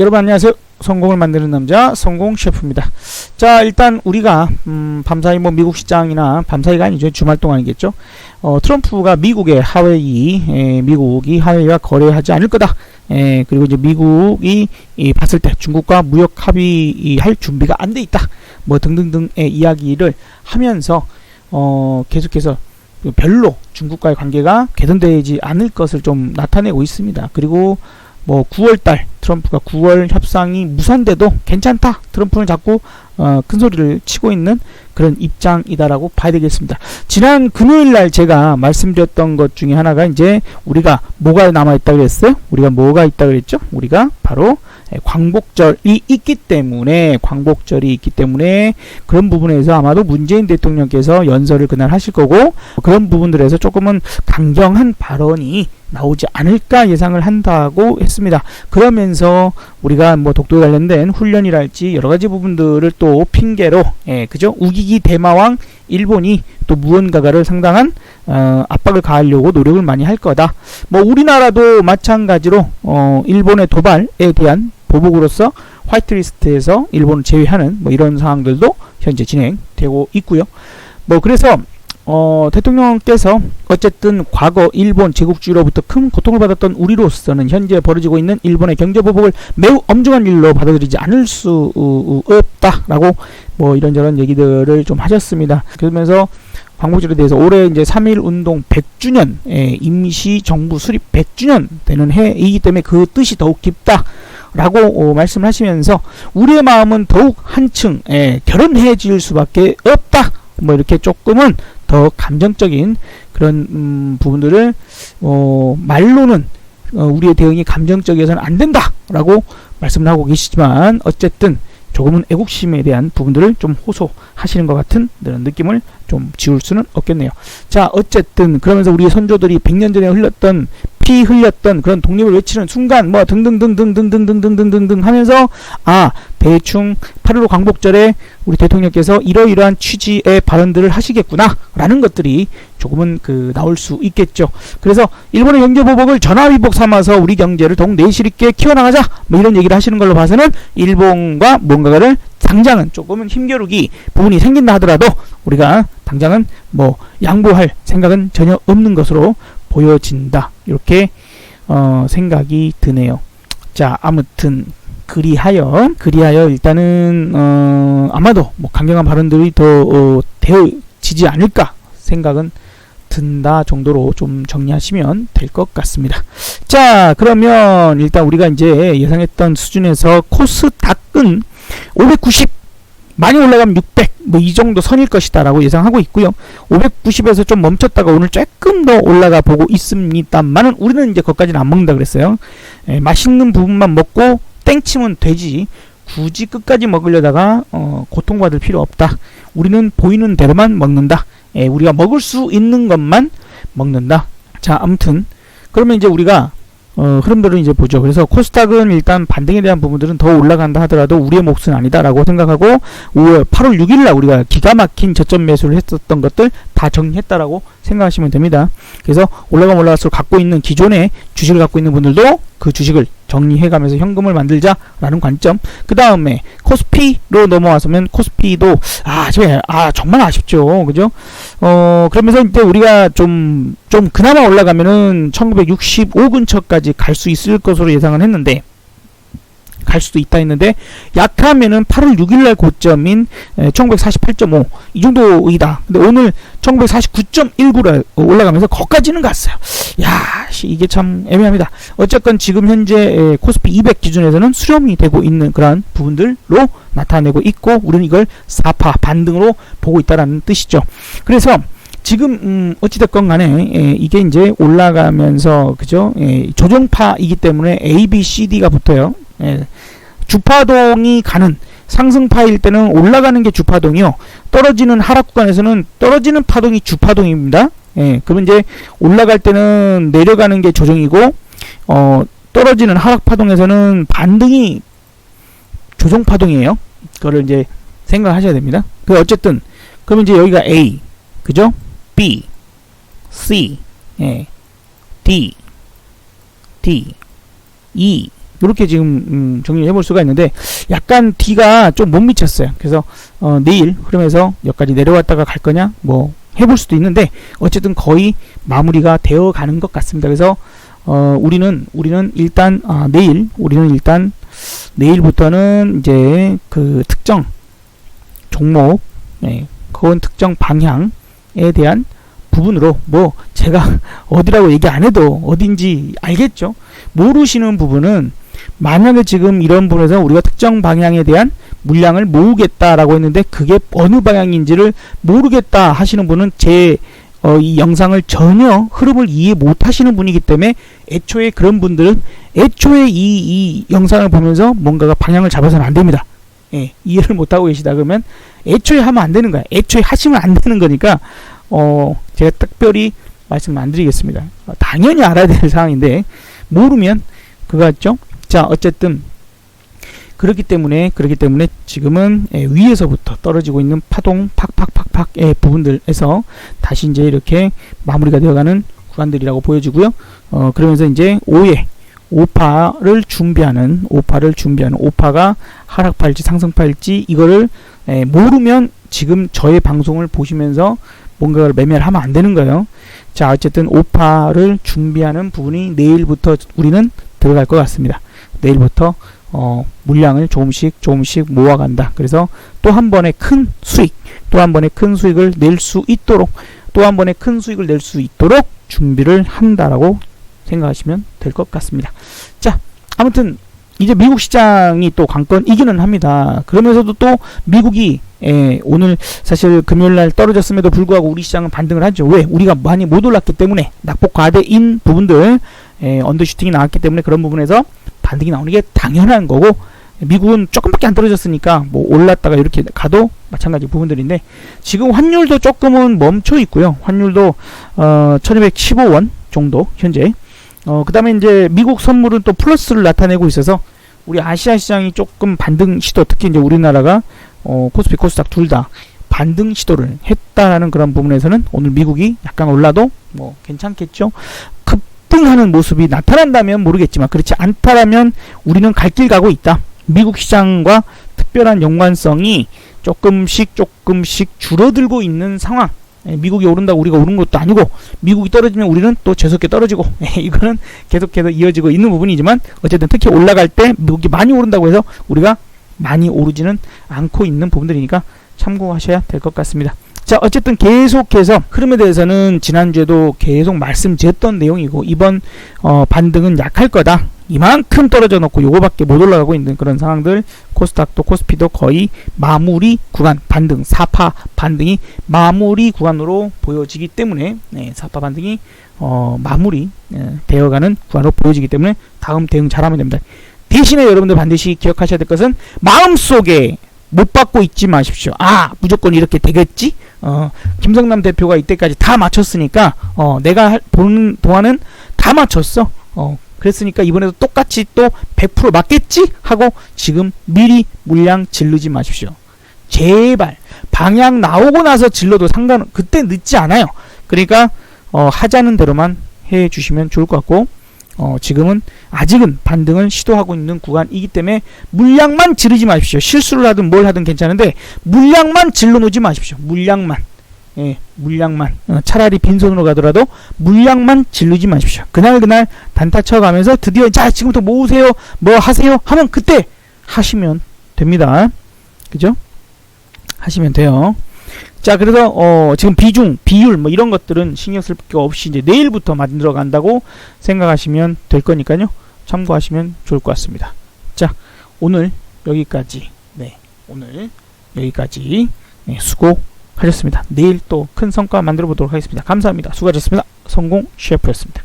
여러분 안녕하세요. 성공을 만드는 남자 성공 셰프입니다. 자, 일단 우리가 밤사이 뭐 미국 시장이나 밤사이가 아니죠. 주말 동안이겠죠. 트럼프가 미국의 하웨이, 미국이 하웨이와 거래하지 않을 거다. 그리고 이제 미국이 봤을 때 중국과 무역 합의할 준비가 안 돼 있다. 뭐 등등등의 이야기를 하면서 계속해서 별로 중국과의 관계가 개선되지 않을 것을 좀 나타내고 있습니다. 그리고 뭐 9월달 트럼프가 9월 협상이 무산돼도 괜찮다. 트럼프는 자꾸 큰 소리를 치고 있는 그런 입장이다라고 봐야 되겠습니다. 지난 금요일날 제가 말씀드렸던 것 중에 하나가 이제 우리가 뭐가 남아있다 그랬어요? 우리가 뭐가 있다 그랬죠? 우리가 바로 광복절이 있기 때문에 그런 부분에서 아마도 문재인 대통령께서 연설을 그날 하실 거고 그런 부분들에서 조금은 강경한 발언이 나오지 않을까 예상을 한다고 했습니다. 그러면서 우리가 뭐 독도에 관련된 훈련이랄지 여러 가지 부분들을 또 핑계로 그죠? 우기기 대마왕 일본이 또 무언가를 상당한 압박을 가하려고 노력을 많이 할 거다. 뭐 우리나라도 마찬가지로 일본의 도발에 대한 보복으로서 화이트리스트에서 일본을 제외하는 뭐 이런 상황들도 현재 진행되고 있고요. 뭐 그래서 대통령께서 어쨌든 과거 일본 제국주의로부터 큰 고통을 받았던 우리로서는 현재 벌어지고 있는 일본의 경제보복을 매우 엄중한 일로 받아들이지 않을 수 없다라고 뭐 이런저런 얘기들을 좀 하셨습니다. 그러면서 광복절에 대해서 올해 이제 3.1 운동 100주년 임시정부 수립 100주년 되는 해이기 때문에 그 뜻이 더욱 깊다라고 말씀을 하시면서 우리의 마음은 더욱 한층 결연해질 수밖에 없다. 뭐 이렇게 조금은 더 감정적인 그런 부분들을 말로는 우리의 대응이 감정적이어서는 안 된다라고 말씀을 하고 계시지만 어쨌든 조금은 애국심에 대한 부분들을 좀 호소하시는 것 같은 그런 느낌을 좀 지울 수는 없겠네요. 자, 어쨌든 그러면서 우리 선조들이 100년 전에 피 흘렸던 그런 독립을 외치는 순간 뭐 등등등등등등등등등등 하면서 대충 8.15 광복절에 우리 대통령께서 이러이러한 취지의 발언들을 하시겠구나 라는 것들이 조금은 나올 수 있겠죠. 그래서 일본의 경제보복을 전화위복 삼아서 우리 경제를 더욱 내실 있게 키워나가자 뭐 이런 얘기를 하시는 걸로 봐서는 일본과 뭔가를 당장은 조금은 힘겨루기 부분이 생긴다 하더라도 우리가 당장은 뭐 양보할 생각은 전혀 없는 것으로 보여진다. 이렇게 생각이 드네요. 자, 아무튼 그리하여 일단은 아마도 뭐 강경한 발언들이 더 되어지지 않을까 생각은 든다 정도로 좀 정리하시면 될 것 같습니다. 자, 그러면 일단 우리가 이제 예상했던 수준에서 코스닥은 590 많이 올라가면 600 뭐 이 정도 선일 것이다 라고 예상하고 있고요. 590에서 좀 멈췄다가 오늘 조금 더 올라가 보고 있습니다만은 우리는 이제 거기까지는 안 먹는다 그랬어요. 맛있는 부분만 먹고 땡치면 되지 굳이 끝까지 먹으려다가 고통받을 필요 없다. 우리는 보이는 대로만 먹는다. 우리가 먹을 수 있는 것만 먹는다. 자, 아무튼 그러면 이제 우리가 흐름들을 이제 보죠. 그래서 코스닥은 일단 반등에 대한 부분들은 더 올라간다 하더라도 우리의 몫은 아니다라고 생각하고 8월 6일날 우리가 기가 막힌 저점 매수를 했었던 것들 다 정리했다라고 생각하시면 됩니다. 그래서 올라갈수록 갖고 있는 기존의 주식을 갖고 있는 분들도 그 주식을 정리해가면서 현금을 만들자라는 관점. 그 다음에 코스피로 넘어와서면 코스피도 정말 아쉽죠, 그죠? 그러면서 이제 우리가 좀 그나마 올라가면은 1965 근처까지 갈 수 있을 것으로 예상을 했는데. 갈 수도 있다 했는데 약하면은 8월 6일날 고점인 1948.5 이 정도이다. 근데 오늘 1949.19를 올라가면서 거기까지는 갔어요. 이게 참 애매합니다. 어쨌건 지금 현재 코스피 200 기준에서는 수렴이 되고 있는 그런 부분들로 나타내고 있고 우리는 이걸 4파 반등으로 보고 있다라는 뜻이죠. 그래서 지금 어찌됐건 간에 이게 이제 올라가면서 그죠? 조정파이기 때문에 A, B, C, D가 붙어요. 주파동이 가는 상승파일 때는 올라가는 게 주파동이요. 떨어지는 하락 구간에서는 떨어지는 파동이 주파동입니다. 그러면 이제 올라갈 때는 내려가는 게 조정이고 떨어지는 하락 파동에서는 반등이 조정파동이에요. 그거를 이제 생각하셔야 됩니다. 어쨌든 그러면 이제 여기가 A 그죠? B, C, D, E, 이렇게 지금 정리를 해볼 수가 있는데 약간 D가 좀 못 미쳤어요. 그래서 내일 흐름에서 여기까지 내려왔다가 갈 거냐 뭐 해볼 수도 있는데 어쨌든 거의 마무리가 되어 가는 것 같습니다. 그래서 우리는 일단 내일부터는 이제 그 특정 종목, 그건 특정 방향에 대한 부분으로 뭐 제가 어디라고 얘기 안 해도 어딘지 알겠죠. 모르시는 부분은 만약에 지금 이런 부분에서 우리가 특정 방향에 대한 물량을 모으겠다라고 했는데 그게 어느 방향인지를 모르겠다 하시는 분은 이 영상을 전혀 흐름을 이해 못 하시는 분이기 때문에 애초에 그런 분들은 애초에 이 영상을 보면서 뭔가가 방향을 잡아서는 안 됩니다. 이해를 못 하고 계시다 그러면 애초에 하면 안 되는 거야. 애초에 하시면 안 되는 거니까 제가 특별히 말씀을 안 드리겠습니다. 당연히 알아야 될 상황인데 모르면 그거 같죠? 자, 어쨌든 그렇기 때문에 지금은 위에서부터 떨어지고 있는 파동 팍팍팍팍의 부분들에서 다시 이제 이렇게 마무리가 되어가는 구간들이라고 보여지고요. 그러면서 이제 5파를 준비하는 5파가 하락파일지 상승파일지 이거를 모르면 지금 저의 방송을 보시면서 뭔가를 매매를 하면 안 되는 거예요. 자, 어쨌든 5파를 준비하는 부분이 내일부터 우리는 들어갈 것 같습니다. 내일부터 물량을 조금씩 모아간다. 그래서 또 한 번의 큰 수익을 낼 수 있도록 준비를 한다라고 생각하시면 될 것 같습니다. 자, 아무튼 이제 미국 시장이 또 관건이기는 합니다. 그러면서도 또 미국이 오늘 사실 금요일날 떨어졌음에도 불구하고 우리 시장은 반등을 하죠. 왜? 우리가 많이 못 올랐기 때문에 낙폭 과대인 부분들 언더슈팅이 나왔기 때문에 그런 부분에서 반등이 나오는 게 당연한 거고 미국은 조금밖에 안 떨어졌으니까 뭐 올랐다가 이렇게 가도 마찬가지 부분들인데 지금 환율도 조금은 멈춰 있고요. 환율도 1215원 정도 현재 그 다음에 이제 미국 선물은 또 플러스를 나타내고 있어서 우리 아시아 시장이 조금 반등 시도 특히 이제 우리나라가 코스피 코스닥 둘 다 반등 시도를 했다라는 그런 부분에서는 오늘 미국이 약간 올라도 뭐 괜찮겠죠. 급등하는 모습이 나타난다면 모르겠지만 그렇지 않다라면 우리는 갈 길 가고 있다. 미국 시장과 특별한 연관성이 조금씩 줄어들고 있는 상황. 미국이 오른다고 우리가 오른 것도 아니고 미국이 떨어지면 우리는 또 재수없게 떨어지고 이거는 계속해서 이어지고 있는 부분이지만 어쨌든 특히 올라갈 때 미국이 많이 오른다고 해서 우리가 많이 오르지는 않고 있는 부분들이니까 참고하셔야 될 것 같습니다. 자, 어쨌든 계속해서 흐름에 대해서는 지난주에도 계속 말씀드렸던 내용이고 이번 반등은 약할 거다. 이만큼 떨어져 놓고 요거밖에 못 올라가고 있는 그런 상황들 코스닥도 코스피도 거의 마무리 구간 반등 4파 반등이 마무리 구간으로 보여지기 때문에 4파 반등이 마무리 되어가는 구간으로 보여지기 때문에 다음 대응 잘하면 됩니다. 대신에 여러분들 반드시 기억하셔야 될 것은 마음속에 못 받고 있지 마십시오. 무조건 이렇게 되겠지? 김성남 대표가 이때까지 다 맞췄으니까 내가 보는 동안은 다 맞췄어. 그랬으니까 이번에도 똑같이 또 100% 맞겠지? 하고 지금 미리 물량 질르지 마십시오. 제발 방향 나오고 나서 질러도 그때 늦지 않아요. 그러니까 하자는 대로만 해 주시면 좋을 것 같고 지금은 아직은 반등을 시도하고 있는 구간이기 때문에 물량만 지르지 마십시오. 실수를 하든 뭘 하든 괜찮은데 물량만 질러 놓지 마십시오. 물량만 차라리 빈손으로 가더라도 물량만 질르지 마십시오. 그날 단타 쳐가면서 드디어 자 지금부터 모으세요 뭐 하세요 하면 그때 하시면 됩니다. 그죠? 하시면 돼요. 자, 그래서 지금 비율 뭐 이런 것들은 신경 쓸 게 없이 이제 내일부터 만들어 간다고 생각하시면 될 거니까요. 참고하시면 좋을 것 같습니다. 자, 오늘 여기까지 수고하셨습니다. 내일 또 큰 성과 만들어 보도록 하겠습니다. 감사합니다. 수고하셨습니다. 성공 셰프였습니다.